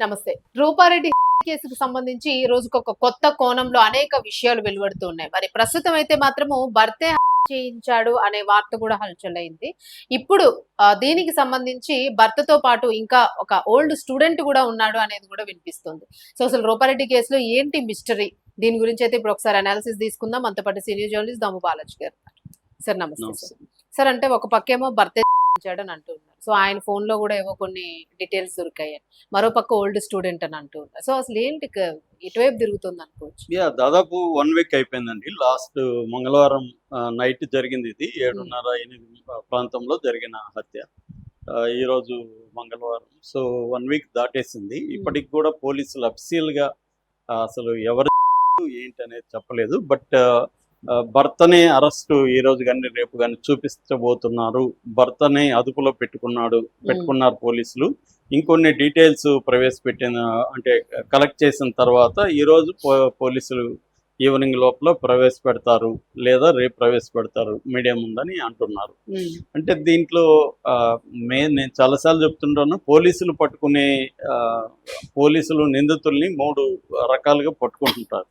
నమస్తే. రూపారెడ్డి కేసుకు సంబంధించి ఈ రోజుకి ఒక కొత్త కోణంలో అనేక విషయాలు వెలువడుతూ ఉన్నాయి. మరి ప్రస్తుతం అయితే మాత్రము భర్తే చేయించాడు అనే వార్త కూడా హల్చల్ అయింది. ఇప్పుడు దీనికి సంబంధించి భర్తతో పాటు ఇంకా ఒక ఓల్డ్ స్టూడెంట్ కూడా ఉన్నాడు అనేది కూడా వినిపిస్తుంది. సో అసలు రూపారెడ్డి కేసులో ఏంటి మిస్టరీ? దీని గురించి అయితే ఇప్పుడు ఒకసారి అనాలిసిస్ తీసుకుందాం. మనతో పాటు సీనియర్ జర్నలిస్ట్ దాము బాలాజీ గారు. సార్ నమస్తే సార్. సార్ అంటే ఒక పక్కేమో భర్తే అని అంటూ ఉన్నారు. సో ఆయన ఫోన్ లో కూడా ఏవో కొన్ని డీటెయిల్స్ దొరికాయి. మరో పక్క ఓల్డ్ స్టూడెంట్ అని అంటూ ఉన్నారు. సో అసలు ఏంటి ఇటువైపు తిరుగుతుంది అనుకోవచ్చు? దాదాపు 1 వీక్ అయిపోయిందండి. లాస్ట్ మంగళవారం నైట్ జరిగింది ఇది. 7:30, 8 ప్రాంతంలో జరిగిన హత్య. ఈరోజు మంగళవారం. సో 1 వీక్ దాటేసింది. ఇప్పటికి కూడా పోలీసులు అఫీషియల్‌గా అసలు ఎవరు ఏంటనేది చెప్పలేదు. బట్ భర్తనే అరెస్టు ఈ రోజు కానీ రేపు కానీ చూపించబోతున్నారు. భర్తనే అదుపులో పెట్టుకున్నారు పోలీసులు. ఇంకొన్ని డీటెయిల్స్ ప్రవేశపెట్టిన అంటే కలెక్ట్ చేసిన తర్వాత ఈరోజు పోలీసులు ఈవినింగ్ లోపల ప్రవేశపెడతారు లేదా రేపు ప్రవేశపెడతారు మీడియా ముందని అంటున్నారు. అంటే దీంట్లో నేను చాలాసార్లు చెప్తుంటాను, పోలీసులు నిందితుల్ని 3 రకాలుగా పట్టుకుంటుంటారు.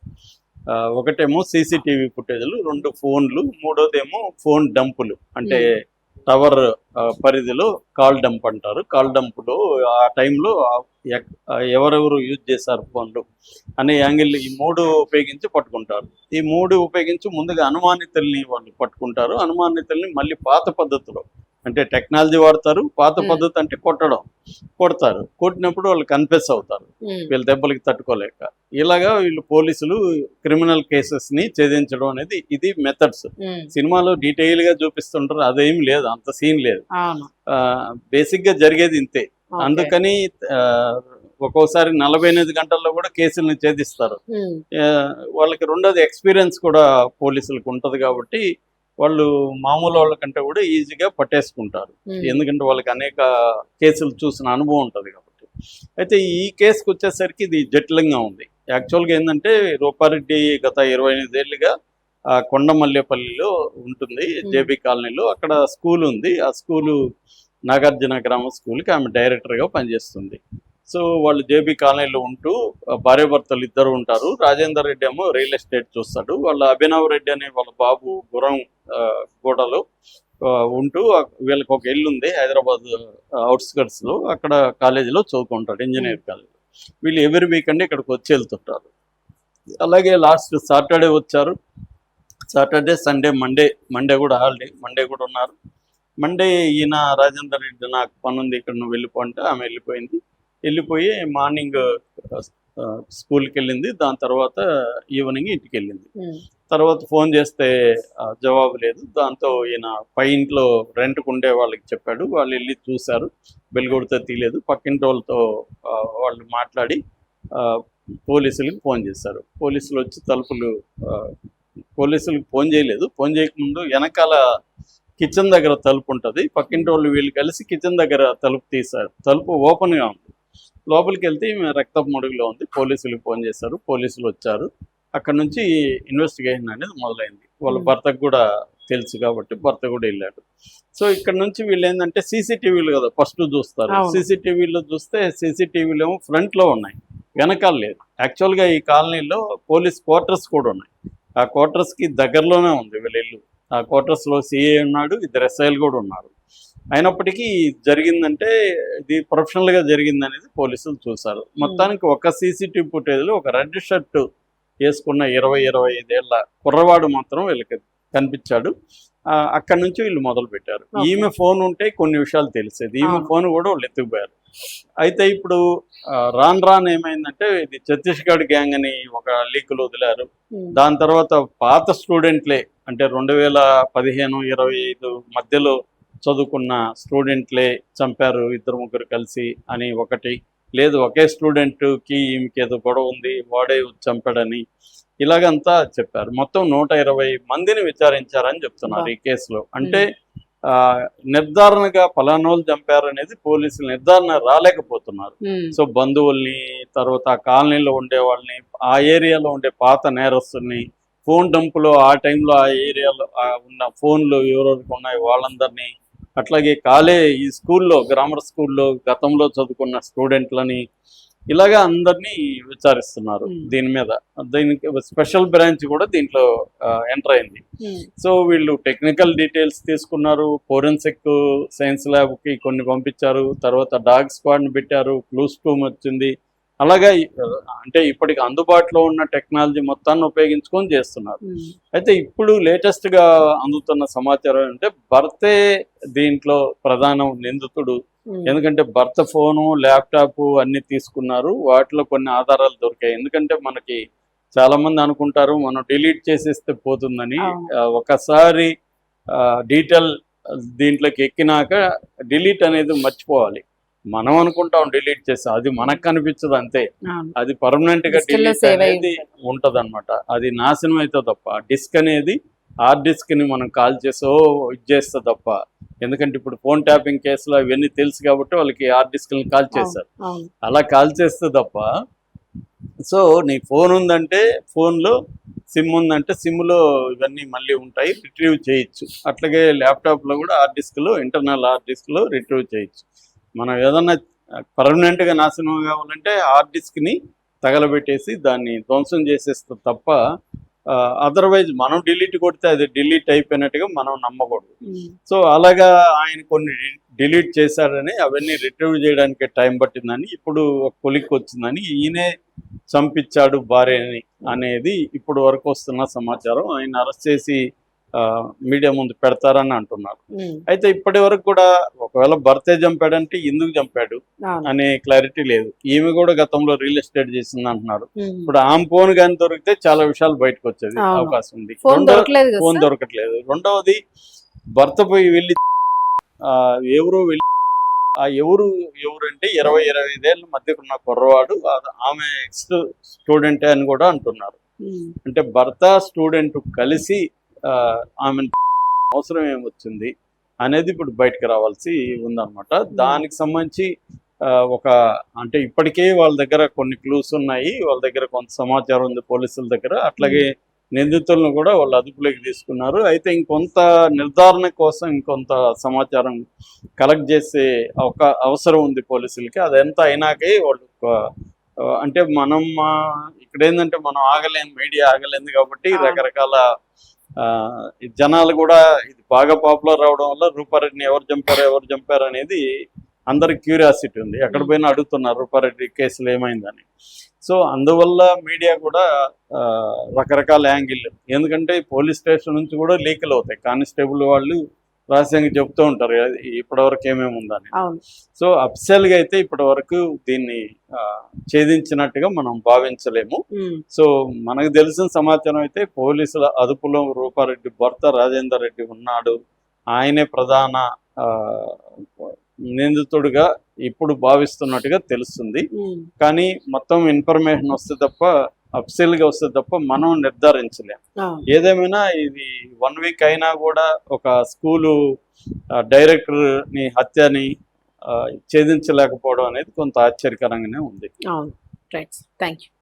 ఒకటేమో సీసీటీవీ ఫుటేజ్లు, 2 ఫోన్లు, మూడోదేమో ఫోన్ డంపులు. అంటే టవర్ పరిధిలో కాల్ డంప్ అంటారు. కాల్ డంప్లో ఆ టైంలో ఎవరెవరు యూజ్ చేశారు ఫోన్లు అనే యాంగిల్ ఈ 3 ఉపయోగించి పట్టుకుంటారు. ఈ 3 ఉపయోగించి ముందుగా అనుమానితుల్ని వాళ్ళు పట్టుకుంటారు. అనుమానితుల్ని మళ్ళీ పాత పద్ధతిలో అంటే టెక్నాలజీ వాడతారు. పాత పద్ధతి అంటే కొడతారు. కొట్టినప్పుడు వాళ్ళు కన్ఫెస్ అవుతారు వీళ్ళ దెబ్బలకి తట్టుకోలేక. ఇలాగా వీళ్ళు పోలీసులు క్రిమినల్ కేసెస్ ని ఛేదించడం అనేది ఇది మెథడ్స్. సినిమాలో డీటెయిల్ గా చూపిస్తుంటారు, అదేం లేదు, అంత సీన్ లేదు. బేసిక్ గా జరిగేది ఇంతే. అందుకని ఒక్కోసారి 48 గంటల్లో కూడా కేసులను ఛేదిస్తారు. వాళ్ళకి రెండోది ఎక్స్పీరియన్స్ కూడా పోలీసులకు ఉంటది కాబట్టి వాళ్ళు మామూలు వాళ్ళకంటే కూడా ఈజీగా పట్టేసుకుంటారు. ఎందుకంటే వాళ్ళకి అనేక కేసులు చూసిన అనుభవం ఉంటుంది కాబట్టి. అయితే ఈ కేసుకు వచ్చేసరికి ఇది జటిలంగా ఉంది. యాక్చువల్గా ఏంటంటే రూపారెడ్డి గత 28 ఏళ్ళుగా కొండమల్లేపల్లిలో ఉంటుంది, జేబీ కాలనీలో. అక్కడ స్కూల్ ఉంది. ఆ స్కూలు నాగార్జున గ్రామ స్కూల్కి ఆమె డైరెక్టర్గా పనిచేస్తుంది. సో వాళ్ళు జేబీ కాలనీలో ఉంటూ భార్యాభర్తలు ఇద్దరు ఉంటారు. రాజేందర్ రెడ్డి ఏమో రియల్ ఎస్టేట్ చూస్తాడు. వాళ్ళ అభినవ్ రెడ్డి అనే వాళ్ళ బాబు గురం గూడలో ఉంటూ వీళ్ళకి ఒక ఇల్లు ఉంది హైదరాబాద్ అవుట్స్కట్స్లో. అక్కడ కాలేజీలో చదువుకుంటాడు, ఇంజనీర్ కాలేజీలో. వీళ్ళు ఎవరి వీకెండ్ ఇక్కడికి వచ్చి వెళ్తుంటారు. అలాగే లాస్ట్ సాటర్డే వచ్చారు. సాటర్డే, సండే, మండే కూడా హాలిడే. మండే కూడా ఉన్నారు. మండే ఈయన రాజేందర్ రెడ్డి నాకు పని ఉంది ఇక్కడ నువ్వు వెళ్ళిపో అంటే ఆమె వెళ్ళిపోయి మార్నింగ్ స్కూల్కి వెళ్ళింది. దాని తర్వాత ఈవినింగ్ ఇంటికి వెళ్ళింది. తర్వాత ఫోన్ చేస్తే జవాబు లేదు. దాంతో ఈయన పై ఇంట్లో రెంట్కు ఉండే వాళ్ళకి చెప్పాడు. వాళ్ళు వెళ్ళి చూశారు, బెల్ కొడితే తీయలేదు. పక్కింటి వాళ్ళతో వాళ్ళు మాట్లాడి పోలీసులకు ఫోన్ చేశారు. పోలీసులు వచ్చి పోలీసులకు ఫోన్ చేయలేదు. ఫోన్ చేయకముందు వెనకాల కిచెన్ దగ్గర తలుపు ఉంటుంది. పక్కింటి వాళ్ళు వీళ్ళు కలిసి కిచెన్ దగ్గర తలుపు తీశారు. తలుపు ఓపెన్గా ఉంది. లోపలికి వెళ్తే రక్తపు మడుగులో ఉంది. పోలీసులకు ఫోన్ చేశారు. పోలీసులు వచ్చారు. అక్కడ నుంచి ఇన్వెస్టిగేషన్ అనేది మొదలైంది. వాళ్ళ భర్తకు కూడా తెలుసు కాబట్టి భర్త కూడా వెళ్ళాడు. సో ఇక్కడ నుంచి వీళ్ళు ఏంటంటే సీసీటీవీలు కదా ఫస్ట్ చూస్తారు. సీసీటీవీలో చూస్తే సీసీటీవీలు ఏమో ఫ్రంట్లో ఉన్నాయి, వెనకాల లేదు. యాక్చువల్గా ఈ కాలనీలో పోలీస్ క్వార్టర్స్ కూడా ఉన్నాయి. ఆ క్వార్టర్స్కి దగ్గరలోనే ఉంది వీళ్ళ ఇల్లు. ఆ క్వార్టర్స్లో సిఐ ఉన్నాడు, 2 ఎస్ఐలు కూడా ఉన్నారు. అయినప్పటికీ జరిగిందంటే ఇది ప్రొఫెషనల్గా జరిగిందనేది పోలీసులు చూశారు. మొత్తానికి ఒక సీసీటీవీ ఫుటేజ్లో ఒక రెడ్ షర్ట్ వేసుకున్న 20-25 ఏళ్ళ కుర్రవాడు మాత్రం వీళ్ళకి కనిపించాడు. అక్కడి నుంచి వీళ్ళు మొదలు పెట్టారు. ఈమె ఫోన్ ఉంటే కొన్ని విషయాలు తెలిసేది. ఈమె ఫోన్ కూడా వాళ్ళు ఎత్తుకుపోయారు. అయితే ఇప్పుడు రాను ఏమైందంటే ఇది ఛత్తీస్గఢ్ గ్యాంగ్ అని ఒక లీకులు వదిలారు. దాని తర్వాత పాత స్టూడెంట్లే అంటే 2015-25 మధ్యలో చదువుకున్న స్టూడెంట్లే చంపారు 2-3 కలిసి అని ఒకటి. లేదు ఒకే స్టూడెంట్కి ఈమెకి ఏదో గొడవ ఉంది, వాడే చంపాడని ఇలాగంతా చెప్పారు. మొత్తం 120 మందిని విచారించారని చెప్తున్నారు ఈ కేసులో. అంటే నిర్ధారణగా ఫలానోళ్ళు చంపారు అనేది పోలీసులు నిర్ధారణ రాలేకపోతున్నారు. సో బంధువుల్ని, తర్వాత ఆ కాలనీలో ఉండే వాళ్ళని, ఆ ఏరియాలో ఉండే పాత నేరస్తుల్ని, ఫోన్ డంపులో ఆ టైంలో ఆ ఏరియాలో ఉన్న ఫోన్లు ఎవరెవరికి ఉన్నాయి వాళ్ళందరినీ, అట్లాగే ఈ స్కూల్లో గ్రామర్ స్కూల్లో గతంలో చదువుకున్న స్టూడెంట్లని, ఇలాగా అందరినీ విచారిస్తున్నారు Hmm. దీని మీద. దీనికి స్పెషల్ బ్రాంచ్ కూడా దీంట్లో ఎంటర్ అయింది. సో వీళ్ళు టెక్నికల్ డీటెయిల్స్ తీసుకున్నారు, ఫోరెన్సిక్ సైన్స్ ల్యాబ్కి కొన్ని పంపించారు, తర్వాత డాగ్ స్క్వాడ్ని పెట్టారు, క్లూస్ టూమ్ వచ్చింది. అలాగా అంటే ఇప్పటికి అందుబాటులో ఉన్న టెక్నాలజీ మొత్తాన్ని ఉపయోగించుకొని చేస్తున్నారు. అయితే ఇప్పుడు లేటెస్ట్గా అందుతున్న సమాచారం అంటే భర్తే దీంట్లో ప్రధాన నిందితుడు. ఎందుకంటే భర్త ఫోను, ల్యాప్టాప్ అన్ని తీసుకున్నారు, వాటిలో కొన్ని ఆధారాలు దొరికాయి. ఎందుకంటే మనకి చాలా మంది అనుకుంటారు మనం డిలీట్ చేసేస్తే పోతుందని. ఒకసారి డీటెయిల్ దీంట్లోకి ఎక్కినాక డిలీట్ అనేది మర్చిపోవాలి. మనం అనుకుంటాం డిలీట్ చేస్తాం, అది మనకు కనిపించదు అంతే. అది పర్మనెంట్ గా డిలీట్ అనేది ఉంటది అనమాట. అది నాశనం అయితే తప్ప డిస్క్ అనేది హార్డ్ డిస్క్ ని మనం కాల్ చేసో ఇది చేస్తే తప్ప. ఎందుకంటే ఇప్పుడు ఫోన్ ట్యాపింగ్ కేసులో అవన్నీ తెలుసు కాబట్టి వాళ్ళకి హార్డ్ డిస్క్ ని కాల్ చేస్తారు. అలా కాల్ చేస్తే తప్ప. సో నీ ఫోన్ ఉందంటే ఫోన్లో, సిమ్ ఉందంటే సిమ్లో ఇవన్నీ మళ్ళీ ఉంటాయి, రిట్రీవ్ చేయొచ్చు. అట్లాగే ల్యాప్టాప్లో కూడా హార్డ్ డిస్క్లో, ఇంటర్నల్ హార్డ్ డిస్క్లో రిట్రీవ్ చేయొచ్చు. మనం ఏదన్నా పర్మనెంట్గా నాశనం కావాలంటే హార్డ్ డిస్క్ని తగలబెట్టేసి దాన్ని ధ్వంసం చేసేస్తే తప్ప అదర్వైజ్ మనం డిలీట్ కొడితే అది డిలీట్ అయిపోయినట్టుగా మనం నమ్మకూడదు. సో అలాగా ఆయన కొన్ని డిలీట్ చేశారని అవన్నీ రిట్రీవ్ చేయడానికి టైం పట్టిందని, ఇప్పుడు ఒక కొలిక్కి వచ్చిందని, ఈయనే చంపించాడు భార్యని అనేది ఇప్పుడు వరకు వస్తున్న సమాచారం. ఆయన అరెస్ట్ చేసి మీడియా ముందు పెడతారని అంటున్నారు. అయితే ఇప్పటి వరకు కూడా ఒకవేళ భర్తే చంపాడంటే ఎందుకు చంపాడు అనే క్లారిటీ లేదు. ఈమె కూడా గతంలో రియల్ ఎస్టేట్ చేసింది అంటున్నారు. ఇప్పుడు ఆమె ఫోన్ కానీ దొరికితే చాలా విషయాలు బయటకు వచ్చేది అవకాశం ఉంది. ఫోన్ దొరకట్లేదు. రెండవది భర్త పోయి వెళ్ళి ఎవరు వెళ్ళి ఆ ఎవరు అంటే 20-25 ఏళ్ళ మధ్య ఉన్న కుర్రవాడు, ఆమె ఎక్స్ స్టూడెంటే అని కూడా అంటున్నారు. అంటే భర్త స్టూడెంట్ కలిసి ఆమె అవసరం ఏమొచ్చింది అనేది ఇప్పుడు బయటకు రావాల్సి ఉందన్నమాట. దానికి సంబంధించి అంటే ఇప్పటికే వాళ్ళ దగ్గర కొన్ని క్లూస్ ఉన్నాయి, వాళ్ళ దగ్గర కొంత సమాచారం ఉంది పోలీసుల దగ్గర. అట్లాగే నిందితులను కూడా వాళ్ళు అదుపులోకి తీసుకున్నారు. అయితే ఇంకొంత నిర్ధారణ కోసం ఇంకొంత సమాచారం కలెక్ట్ చేసే అవసరం ఉంది పోలీసులకి. అదంతా అయినాకే వాళ్ళు అంటే మనం ఇక్కడ ఏంటంటే మనం ఆగలేము, మీడియా ఆగలేదు కాబట్టి రకరకాల జనాలు కూడా ఇది బాగా పాపులర్ అవడం వల్ల రూపారెడ్డిని ఎవరు చంపారు అనేది అందరికి క్యూరియాసిటీ ఉంది. ఎక్కడ పోయినా అడుగుతున్నారు రూపారెడ్డి కేసులు ఏమైందని. సో అందువల్ల మీడియా కూడా రకరకాల యాంగిల్, ఎందుకంటే పోలీస్ స్టేషన్ నుంచి కూడా లీకులు అవుతాయి. కానిస్టేబుల్ వాళ్ళు రహస్యంగా చెప్తూ ఉంటారు ఇప్పటివరకు ఏమేమి ఉందని. సో అఫిషియల్గా అయితే ఇప్పటి వరకు దీన్ని ఛేదించినట్టుగా మనం భావించలేము. సో మనకు తెలిసిన సమాచారం అయితే పోలీసుల అదుపులో రూపారెడ్డి భర్త రాజేందర్ రెడ్డి ఉన్నాడు, ఆయనే ప్రధాన నిందితుడిగా ఇప్పుడు భావిస్తున్నట్టుగా తెలుస్తుంది. కానీ మొత్తం ఇన్ఫర్మేషన్ వస్తే తప్ప, అఫిషియల్గా వస్తే తప్ప మనం నిర్ధారించలేం. ఏదేమైనా ఇది 1 వీక్ అయినా కూడా ఒక స్కూలు డైరెక్టర్ని హత్యని ఛేదించలేకపోవడం అనేది కొంత ఆశ్చర్యకరంగానే ఉంది. Right, thank you.